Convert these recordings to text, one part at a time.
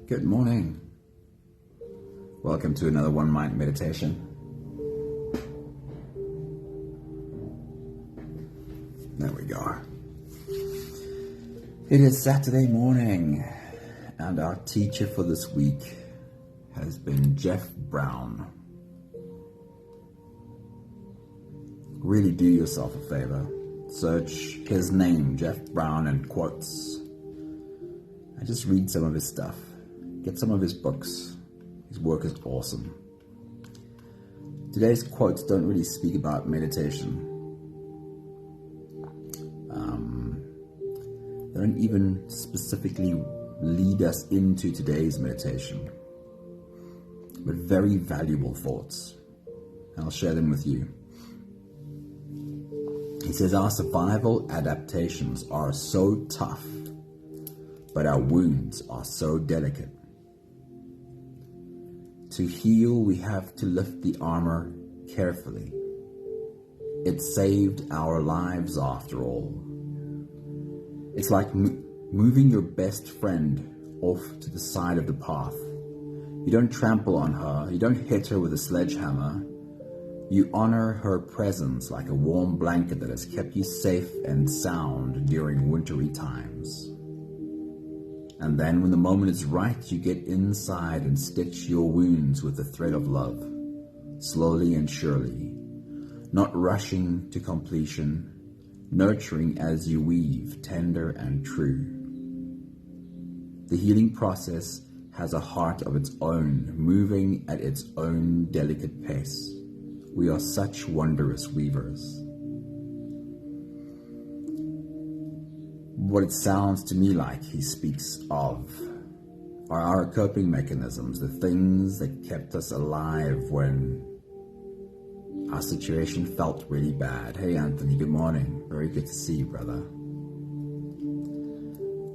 Good morning. Welcome to another One Mind meditation. There we go. It is Saturday morning, and our teacher for this week has been Jeff Brown. Really do yourself a favor. Search his name, Jeff Brown, and quotes. And just read some of his stuff. Get some of his books. His work is awesome. Today's quotes don't really speak about meditation. They don't even specifically lead us into today's meditation, but very valuable thoughts. And I'll share them with you. He says, our survival adaptations are so tough, but our wounds are so delicate. To heal, we have to lift the armor carefully. It saved our lives after all. It's like moving your best friend off to the side of the path. You don't trample on her, you don't hit her with a sledgehammer. You honor her presence like a warm blanket that has kept you safe and sound during wintry times. And then when the moment is right, you get inside and stitch your wounds with the thread of love, slowly and surely, not rushing to completion, nurturing as you weave, tender and true. The healing process has a heart of its own, moving at its own delicate pace. We are such wondrous weavers. What it sounds to me like he speaks of are our coping mechanisms, the things that kept us alive when our situation felt really bad. Hey Anthony, good morning. Very good to see you, brother.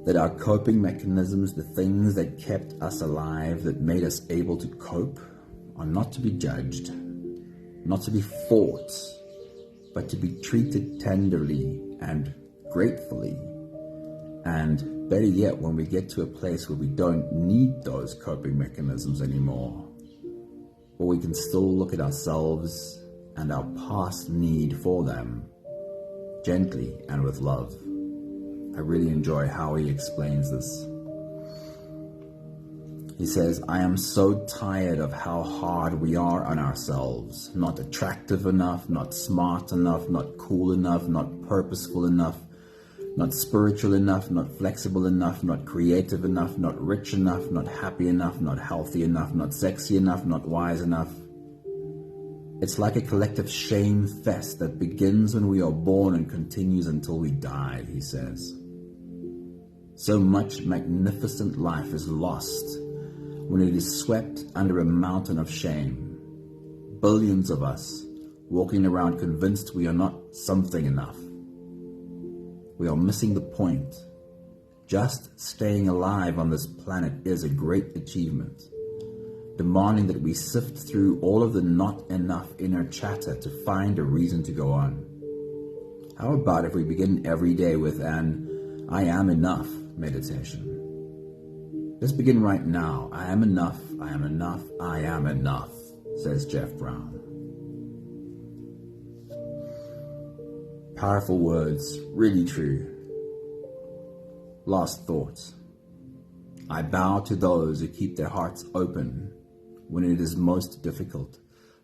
That our coping mechanisms, the things that kept us alive, that made us able to cope, are not to be judged, not to be fought, but to be treated tenderly and gratefully. And better yet, when we get to a place where we don't need those coping mechanisms anymore, or we can still look at ourselves and our past need for them gently and with love. I really enjoy how he explains this. He says, I am so tired of how hard we are on ourselves. Not attractive enough, not smart enough, not cool enough, not purposeful enough, not spiritual enough, not flexible enough, not creative enough, not rich enough, not happy enough, not healthy enough, not sexy enough, not wise enough. It's like a collective shame fest that begins when we are born and continues until we die, he says. So much magnificent life is lost when it is swept under a mountain of shame. Billions of us walking around convinced we are not something enough. We are missing the point. Just staying alive on this planet is a great achievement, demanding that we sift through all of the not enough inner chatter to find a reason to go on. How about if we begin every day with an I am enough meditation? Let's begin right now. I am enough, I am enough, I am enough, says Jeff Brown. Powerful words, really true. Last thought. I bow to those who keep their hearts open when it is most difficult,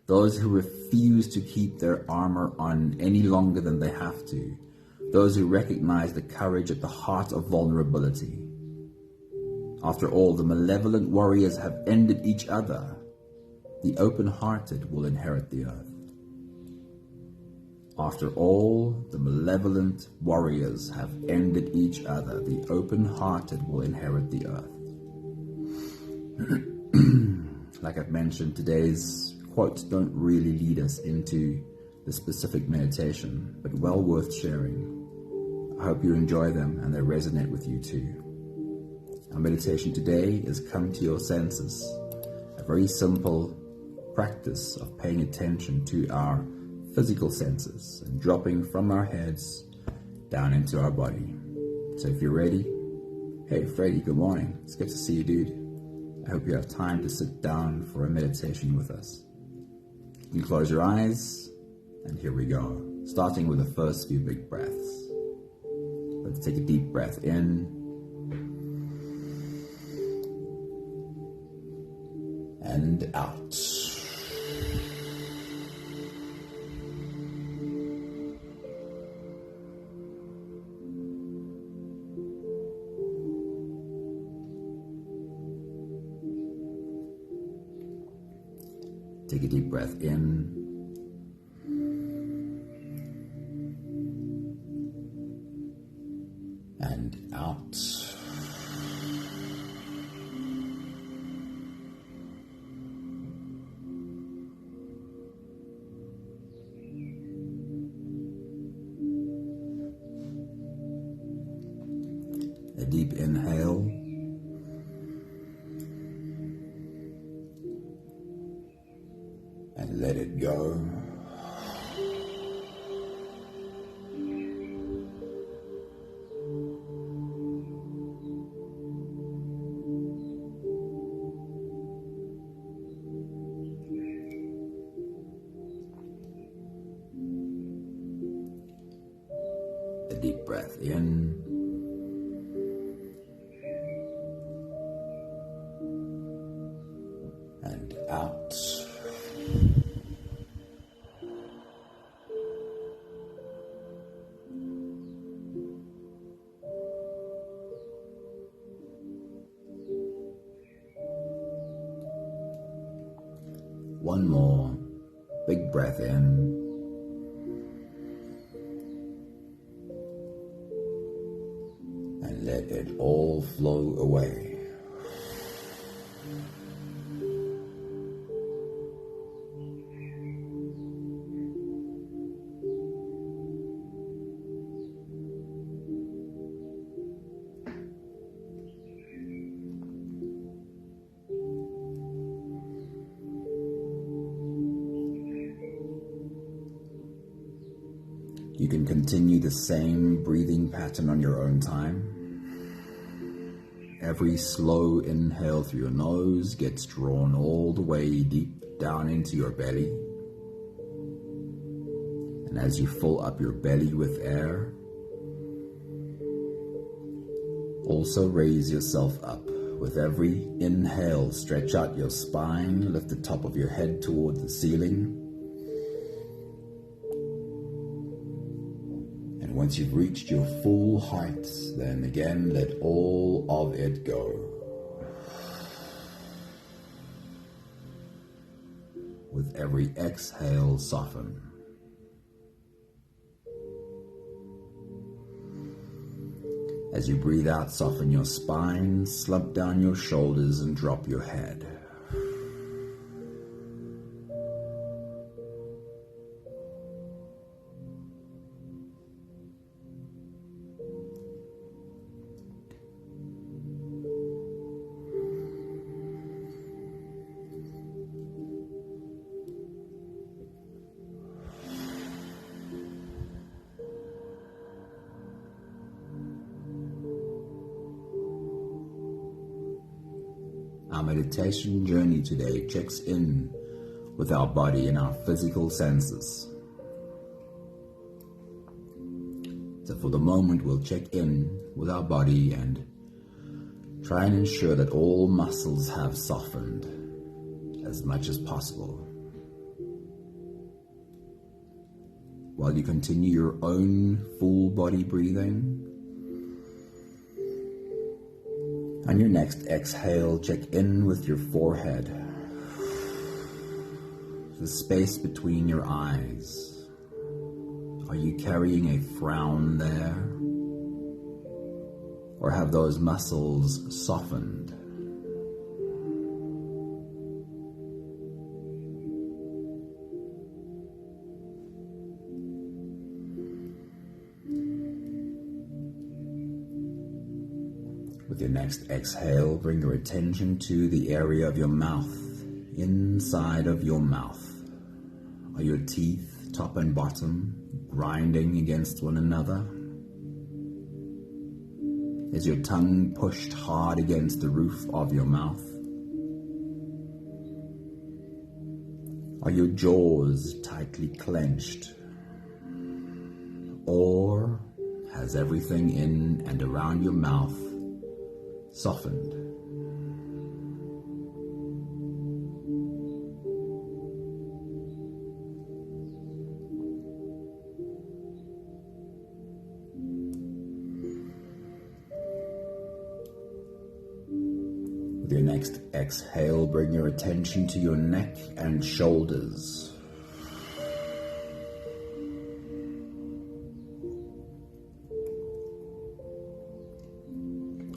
those who refuse to keep their armor on any longer than they have to, those who recognize the courage at the heart of vulnerability. After all, the malevolent warriors have ended each other. The open-hearted will inherit the earth. After all, the malevolent warriors have ended each other. The open-hearted will inherit the earth. Like I've mentioned, today's quotes don't really lead us into the specific meditation, but well worth sharing. I hope you enjoy them and they resonate with you too. Our meditation today is come to your senses, a very simple practice of paying attention to our physical senses and dropping from our heads down into our body. So if you're ready, hey Freddie, good morning. It's good to see you, dude. I hope you have time to sit down for a meditation with us. You close your eyes, and here we go. Starting with the first few big breaths. Let's take a deep breath in and out. Take a deep breath in and out. A deep inhale. And let it go. A deep breath in. And out. One more big breath in and let it all flow away. You can continue the same breathing pattern on your own time. Every slow inhale through your nose gets drawn all the way deep down into your belly. And as you fill up your belly with air, also raise yourself up. With every inhale, stretch out your spine, lift the top of your head toward the ceiling. Once you've reached your full height, then again let all of it go. With every exhale, soften. As you breathe out, soften your spine, slump down your shoulders and drop your head. Our meditation journey today checks in with our body and our physical senses. So for the moment, we'll check in with our body and try and ensure that all muscles have softened as much as possible. While you continue your own full body breathing, on your next exhale, check in with your forehead, the space between your eyes. Are you carrying a frown there? Or have those muscles softened? With your next exhale, bring your attention to the area of your mouth, inside of your mouth. Are your teeth, top and bottom, grinding against one another? Is your tongue pushed hard against the roof of your mouth? Are your jaws tightly clenched? Or has everything in and around your mouth softened? With your next exhale, bring your attention to your neck and shoulders.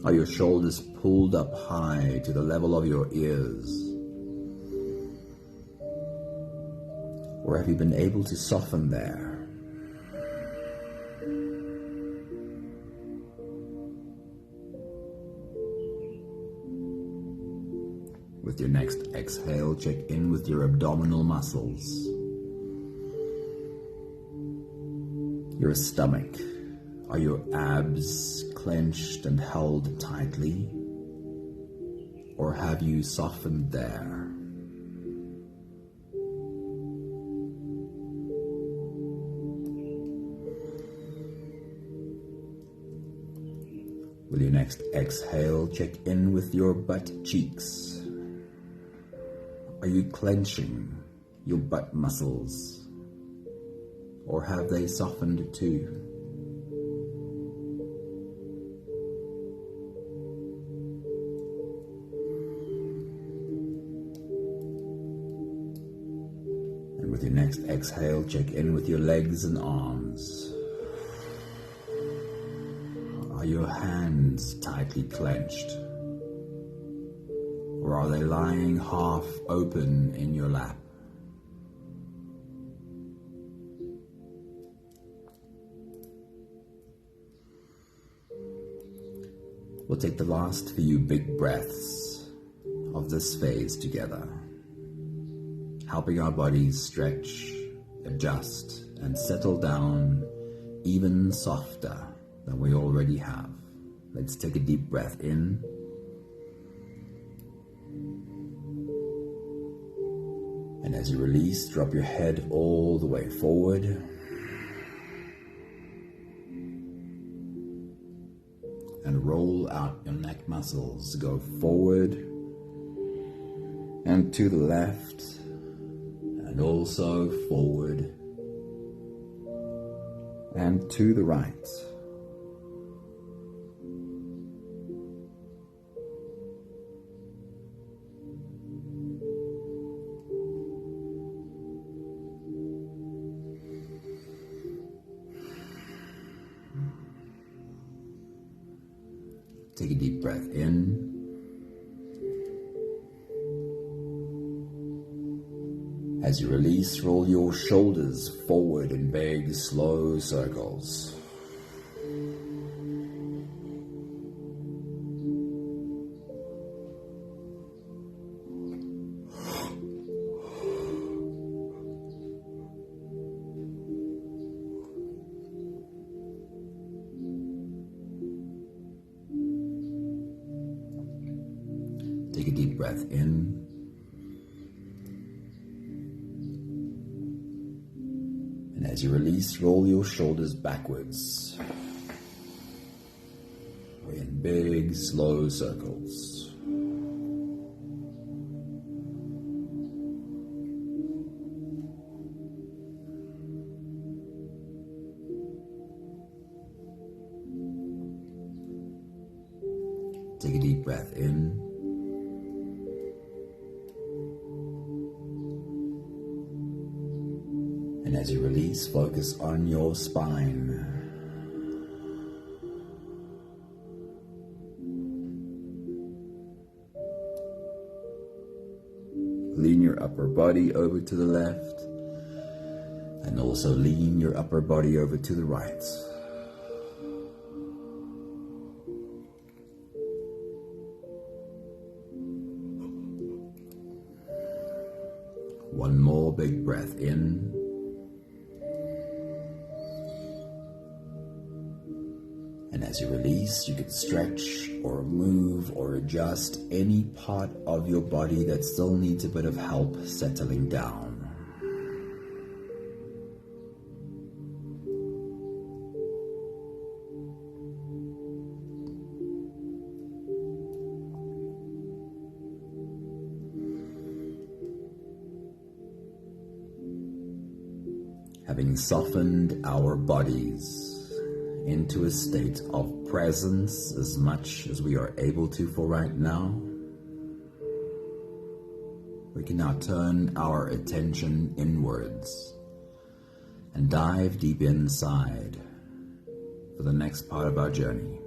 Are your shoulders pulled up high to the level of your ears? Or have you been able to soften there? With your next exhale, check in with your abdominal muscles. Your stomach. Are your abs clenched and held tightly? Or have you softened there? With your next exhale, check in with your butt cheeks. Are you clenching your butt muscles? Or have they softened too? And with your next exhale, check in with your legs and arms. Are your hands tightly clenched? Or are they lying half open in your lap? We'll take the last few big breaths of this phase together, helping our bodies stretch, adjust, and settle down even softer than we already have. Let's take a deep breath in. And as you release, drop your head all the way forward. And roll out your neck muscles. Go forward and to the left, and also forward and to the right. Take a deep breath in. As you release, roll your shoulders forward in big, slow circles. Take a deep breath in. And as you release, roll your shoulders backwards in big, slow circles. Take a deep breath in. And as you release, focus on your spine. Lean your upper body over to the left, and also lean your upper body over to the right. One more big breath in. And as you release, you can stretch or move or adjust any part of your body that still needs a bit of help settling down. Having softened our bodies into a state of presence as much as we are able to for right now, we can now turn our attention inwards and dive deep inside for the next part of our journey.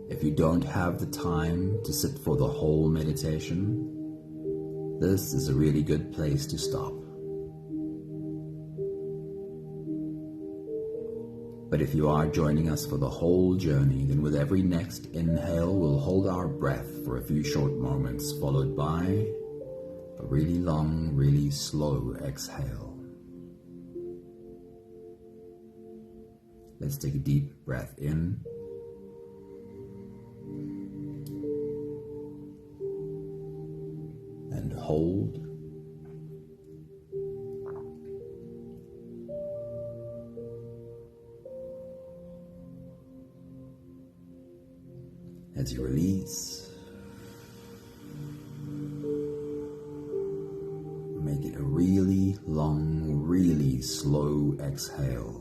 If you don't have the time to sit for the whole meditation, this is a really good place to stop. But if you are joining us for the whole journey, then with every next inhale, we'll hold our breath for a few short moments, followed by a really long, really slow exhale. Let's take a deep breath in. And hold. As you release, make it a really long, really slow exhale.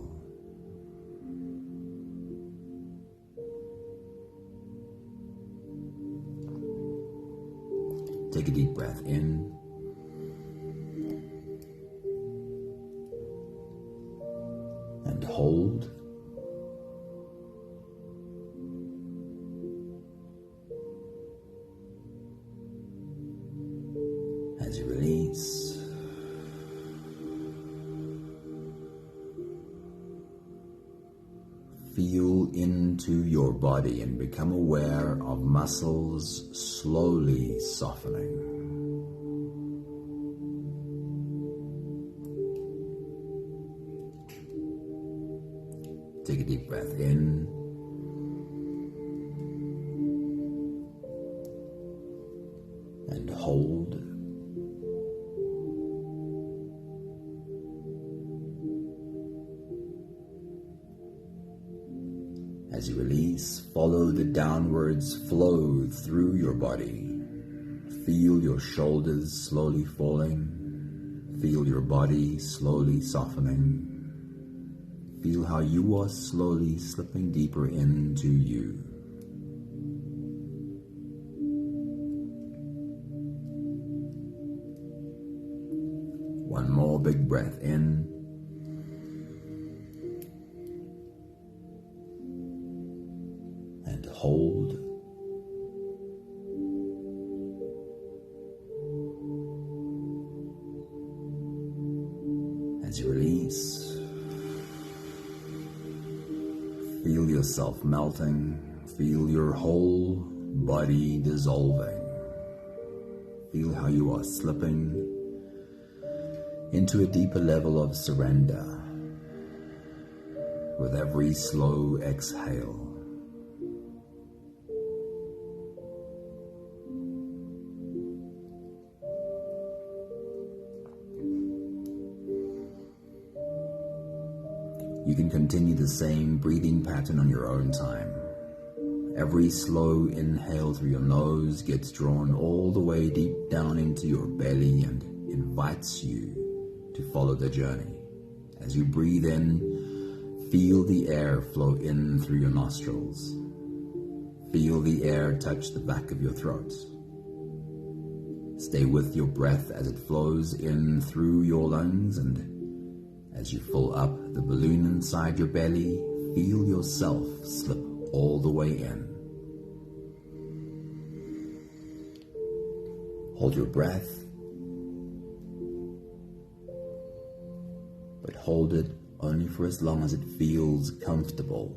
Take a deep breath in. And hold. As you release, feel into your body and become aware of muscles slowly softening. Take a deep breath in. And hold. As you release, follow the downwards flow through your body. Feel your shoulders slowly falling. Feel your body slowly softening. Feel how you are slowly slipping deeper into you. One more big breath in. And hold. As you release, feel yourself melting. Feel your whole body dissolving. Feel how you are slipping into a deeper level of surrender with every slow exhale. You can continue the same breathing pattern on your own time. Every slow inhale through your nose gets drawn all the way deep down into your belly and invites you to follow the journey. As you breathe in, feel the air flow in through your nostrils. Feel the air touch the back of your throat. Stay with your breath as it flows in through your lungs, and as you fill up the balloon inside your belly, feel yourself slip all the way in. Hold your breath, but hold it only for as long as it feels comfortable,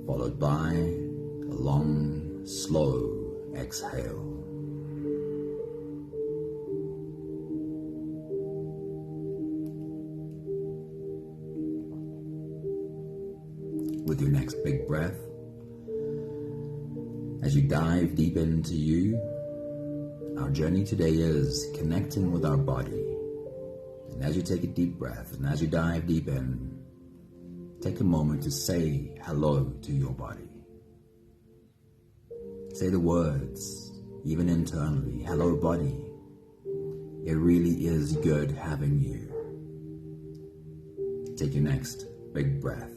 followed by a long, slow exhale. With your next big breath, as you dive deep into you, our journey today is connecting with our body. And as you take a deep breath and as you dive deep in, take a moment to say hello to your body. Say the words, even internally, hello body, It really is good having you. Take your next big breath.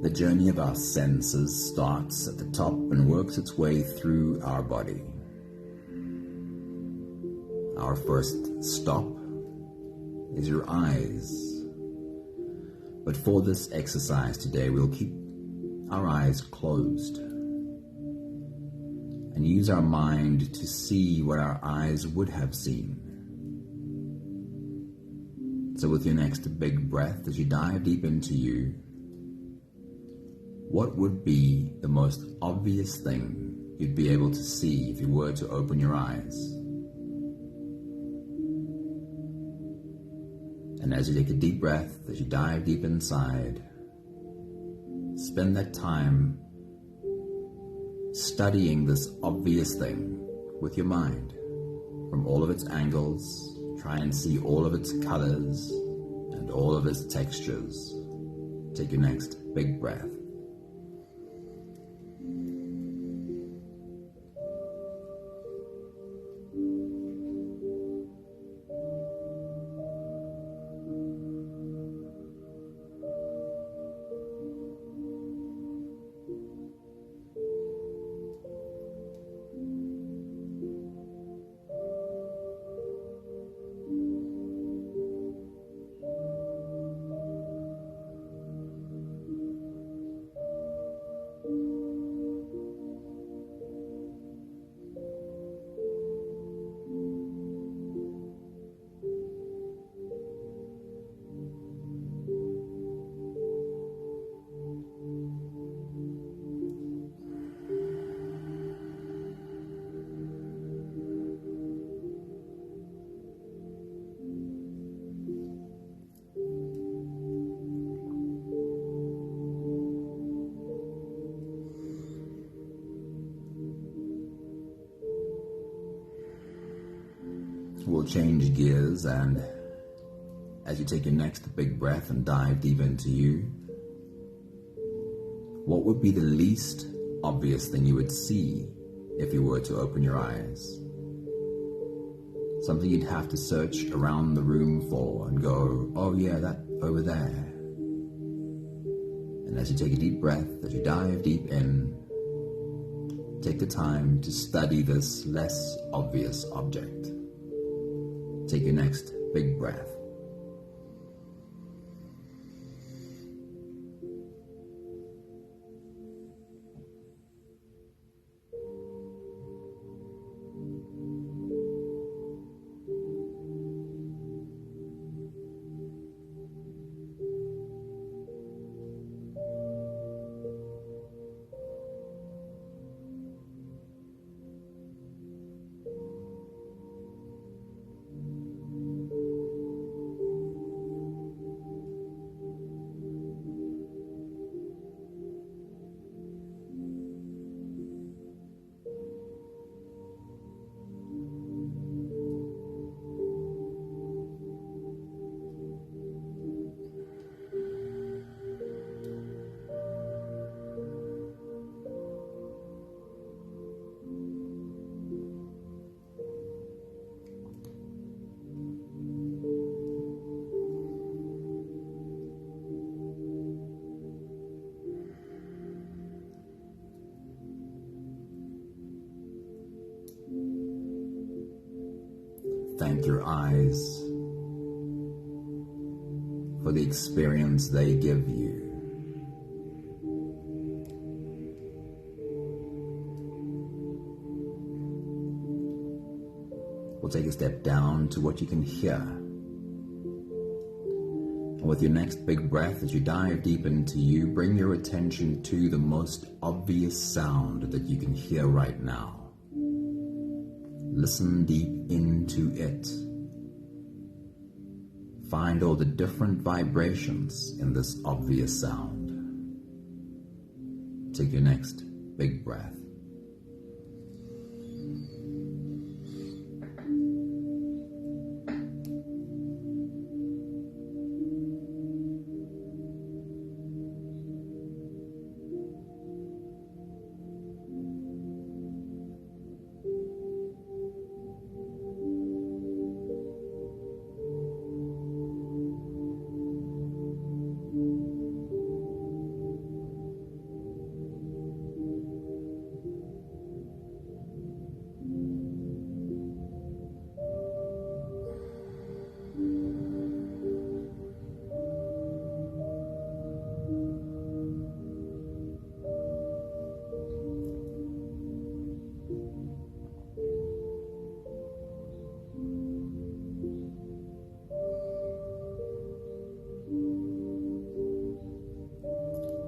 The journey of our senses starts at the top and works its way through our body. Our first stop is your eyes. But for this exercise today, we'll keep our eyes closed and use our mind to see what our eyes would have seen. So with your next big breath, as you dive deep into you, what would be the most obvious thing you'd be able to see if you were to open your eyes? And as you take a deep breath, as you dive deep inside, spend that time studying this obvious thing with your mind from all of its angles. Try and see all of its colors and all of its textures. Take your next big breath. We'll change gears, and as you take your next big breath and dive deep into you, what would be the least obvious thing you would see if you were to open your eyes? Something you'd have to search around the room for and go, oh yeah, that over there. And as you take a deep breath, as you dive deep in, take the time to study this less obvious object. Take your next big breath. thank your eyes for the experience they give you. We'll take a step down to what you can hear. And with your next big breath, as you dive deep into you, bring your attention to the most obvious sound that you can hear right now. Listen deep into it. Find all the different vibrations in this obvious sound. Take your next big breath.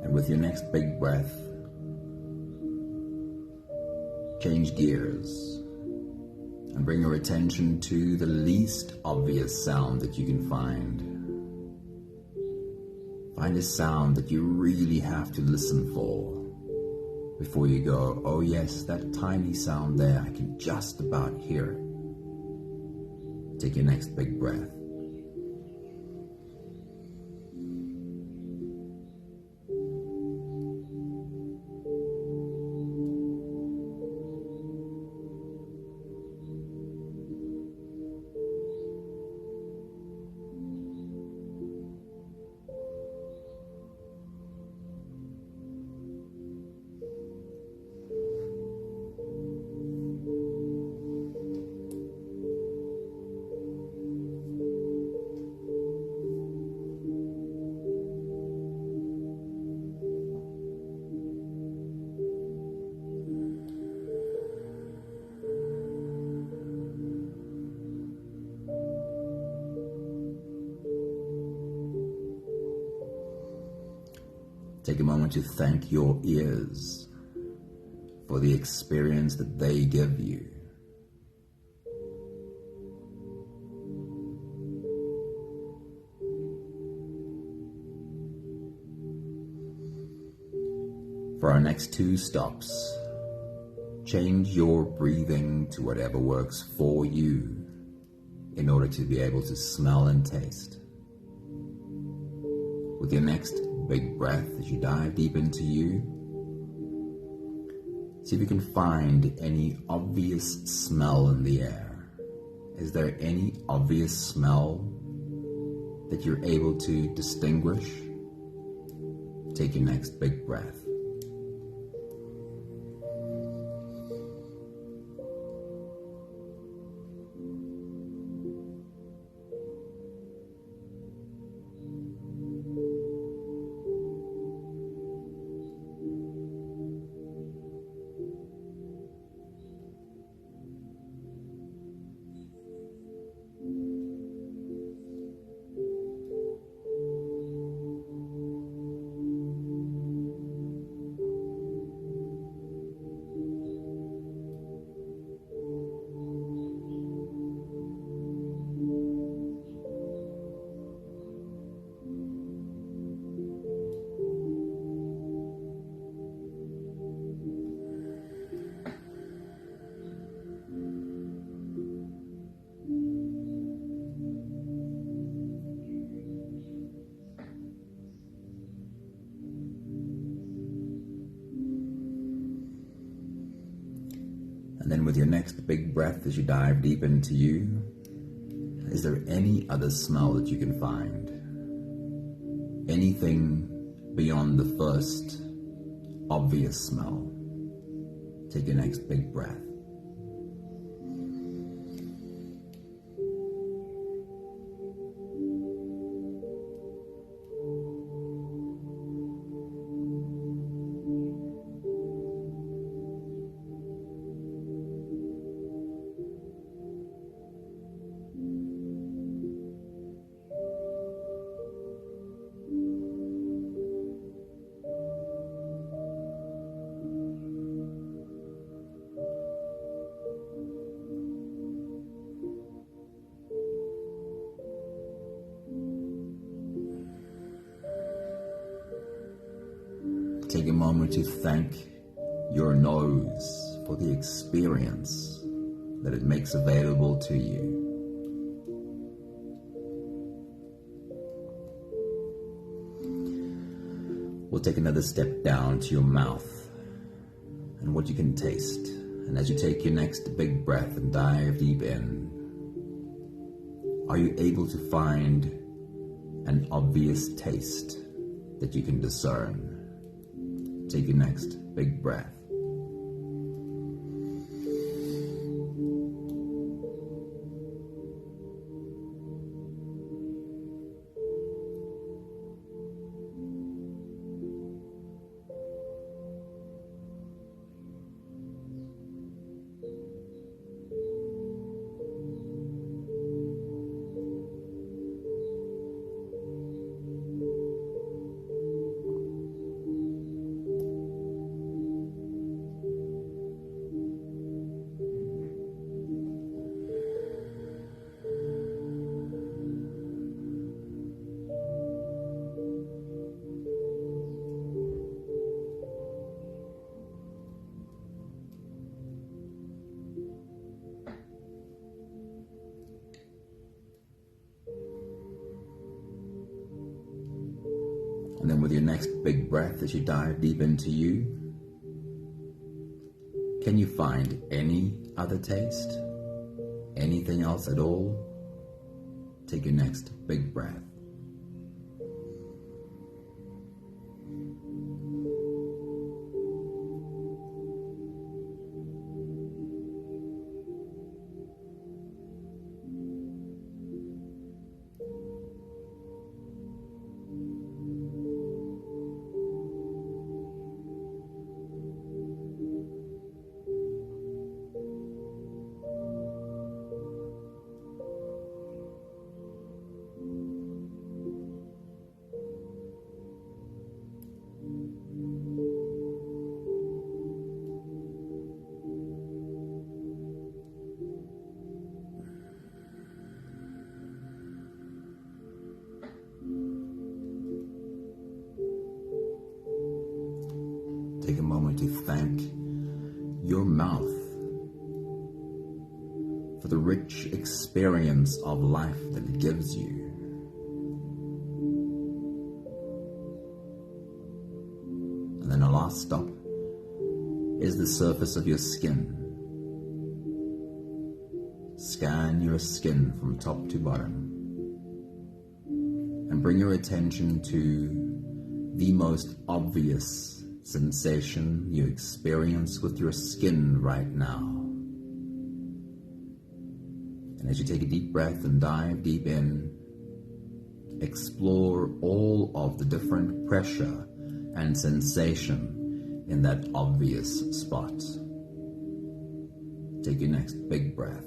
And with your next big breath, change gears and bring your attention to the least obvious sound that you can find. Find a sound that you really have to listen for before you go, oh yes, that tiny sound there, I can just about hear it. Take your next big breath. Take a moment to thank your ears for the experience that they give you. For our next 2 stops, change your breathing to whatever works for you in order to be able to smell and taste. With your next big breath, as you dive deep into you, see if you can find any obvious smell in the air. Is there any obvious smell that you're able to distinguish? Take your next big breath. And then with your next big breath, as you dive deep into you, is there any other smell that you can find? Anything beyond the first obvious smell? Take your next big breath. Take a moment to thank your nose for the experience that it makes available to you. We'll take another step down to your mouth and what you can taste. And as you take your next big breath and dive deep in, are you able to find an obvious taste that you can discern? Take your next big breath. And then with your next big breath, as you dive deep into you, can you find any other taste? Anything else at all? Take your next big breath. Take a moment to thank your mouth for the rich experience of life that it gives you. And then our last stop is the surface of your skin. Scan your skin from top to bottom and bring your attention to the most obvious sensation you experience with your skin right now. And as you take a deep breath and dive deep in, explore all of the different pressure and sensation in that obvious spot. Take your next big breath.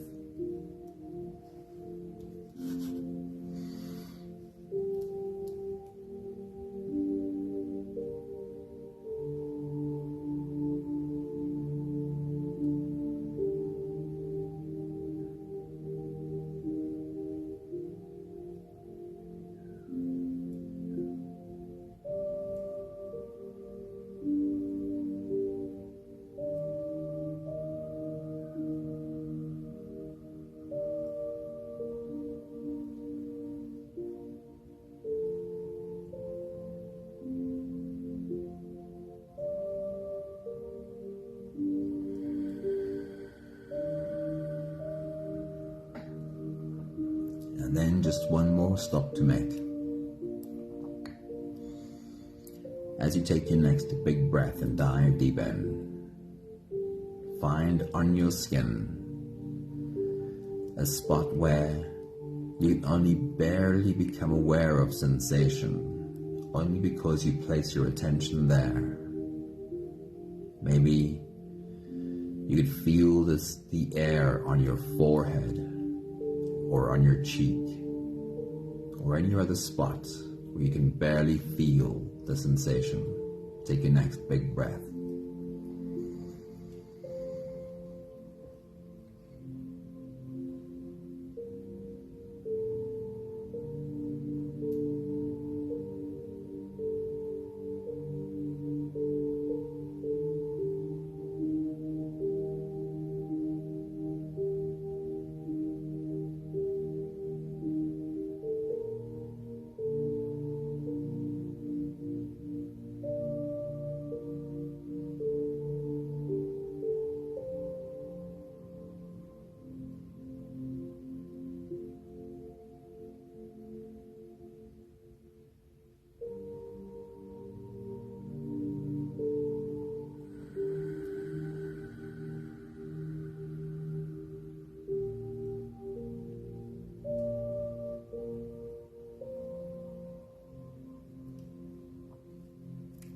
And then just one more stop to make. As you take your next big breath and dive deep in, find on your skin a spot where you only barely become aware of sensation, only because you place your attention there. Maybe you could feel the air on your forehead, or on your cheek, or any other spot where you can barely feel the sensation. Take your next big breath.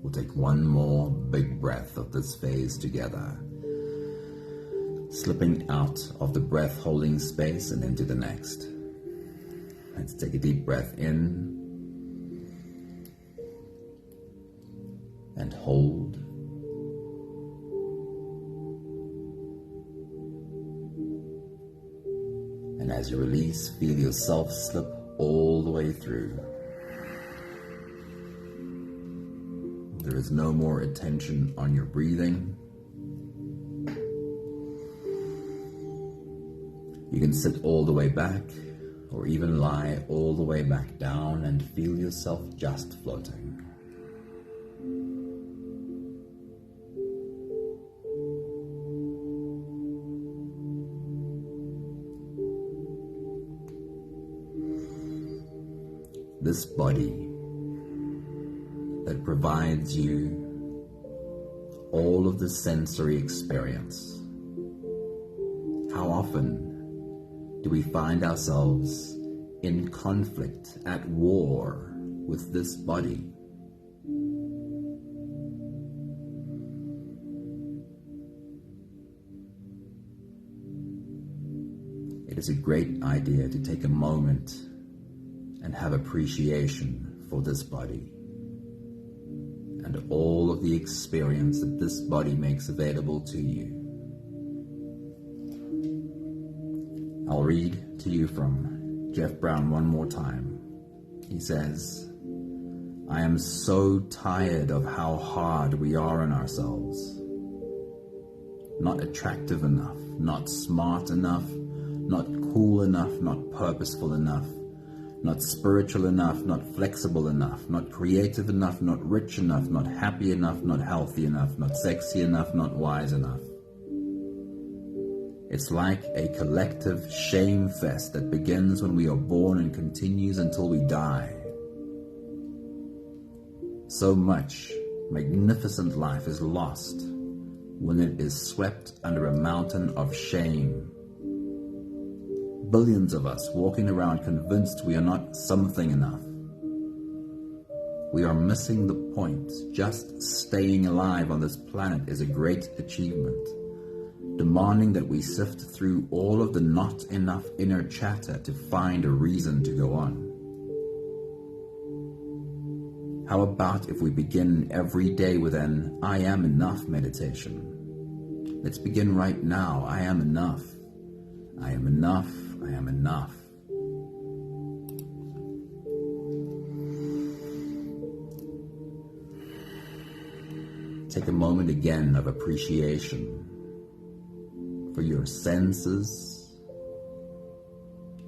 We'll take one more big breath of this phase together, slipping out of the breath holding space and into the next. Let's take a deep breath in and hold. And as you release, feel yourself slip all the way through. There is no more attention on your breathing. You can sit all the way back or even lie all the way back down and feel yourself just floating. This body that provides you all of the sensory experience. How often do we find ourselves in conflict, at war with this body? It is a great idea to take a moment and have appreciation for this body and all of the experience that this body makes available to you. I'll read to you from Jeff Brown one more time. He says, "I am so tired of how hard we are on ourselves. Not attractive enough, not smart enough, not cool enough, not purposeful enough, not spiritual enough, not flexible enough, not creative enough, not rich enough, not happy enough, not healthy enough, not sexy enough, not wise enough." It's like a collective shame fest that begins when we are born and continues until we die. So much magnificent life is lost when it is swept under a mountain of shame. Billions of us walking around convinced we are not something enough. We are missing the point. Just staying alive on this planet is a great achievement, demanding that we sift through all of the not enough inner chatter to find a reason to go on. How about if we begin every day with an I am enough meditation? Let's begin right now. I am enough. I am enough. I am enough. Take a moment again of appreciation for your senses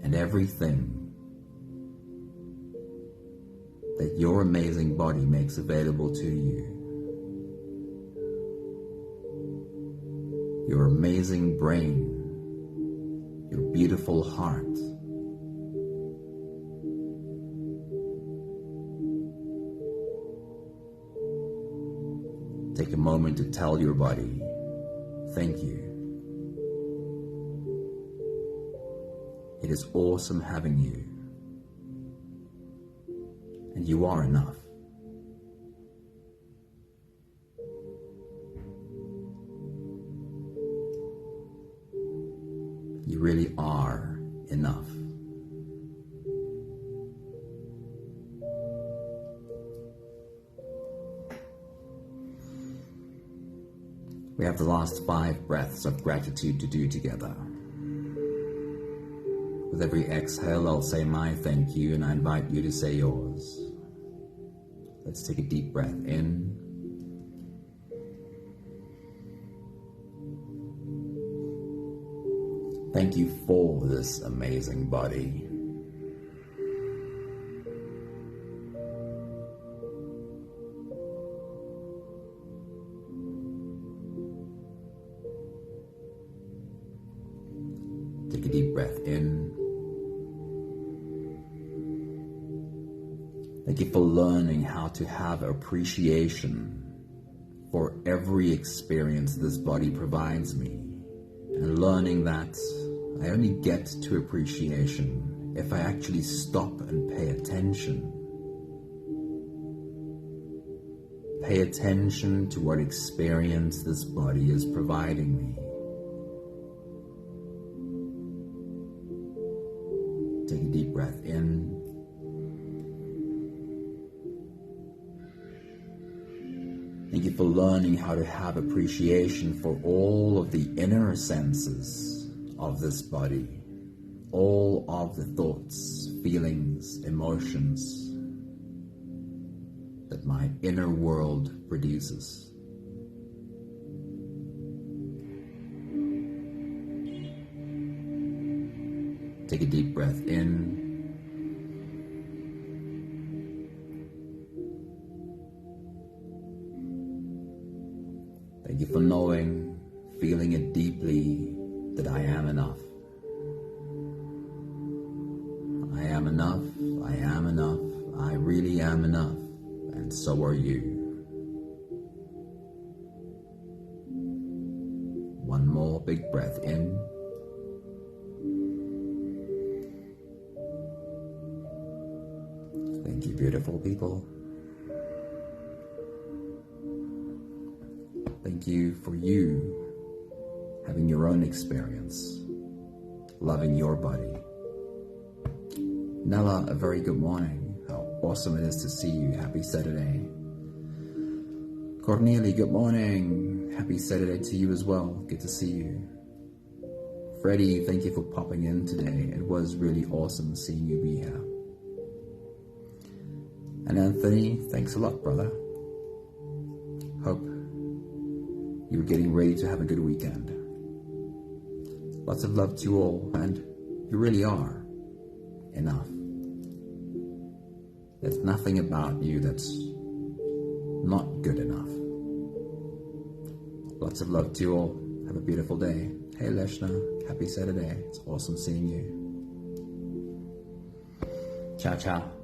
and everything that your amazing body makes available to you. Your amazing brain, your beautiful heart, take a moment to tell your body, thank you. It is awesome having you, and you are enough. You really are enough. We have the last 5 breaths of gratitude to do together. With every exhale, I'll say my thank you, and I invite you to say yours. Let's take a deep breath in. Thank you for this amazing body. Take a deep breath in. Thank you for learning how to have appreciation for every experience this body provides me, and learning that I only get to appreciation if I actually stop and pay attention. pay attention to what experience this body is providing me. Take a deep breath in. Thank you for learning how to have appreciation for all of the inner senses of this body, all of the thoughts, feelings, emotions that my inner world produces. Take a deep breath in. Thank you for knowing, feeling it deeply, that I am enough. I am enough, I am enough, I really am enough, and so are you. One more big breath in. Thank you, beautiful people. Thank you for you having your own experience, loving your body. Nella, a very good morning. How awesome it is to see you. Happy Saturday. Cornelie, good morning. Happy Saturday to you as well. Good to see you. Freddie, thank you for popping in today. It was really awesome seeing you be here. And Anthony, thanks a lot, brother. Hope you're getting ready to have a good weekend. Lots of love to you all, and you really are enough. There's nothing about you that's not good enough. Lots of love to you all. Have a beautiful day. Hey Leshna, happy Saturday. It's awesome seeing you. Ciao, ciao.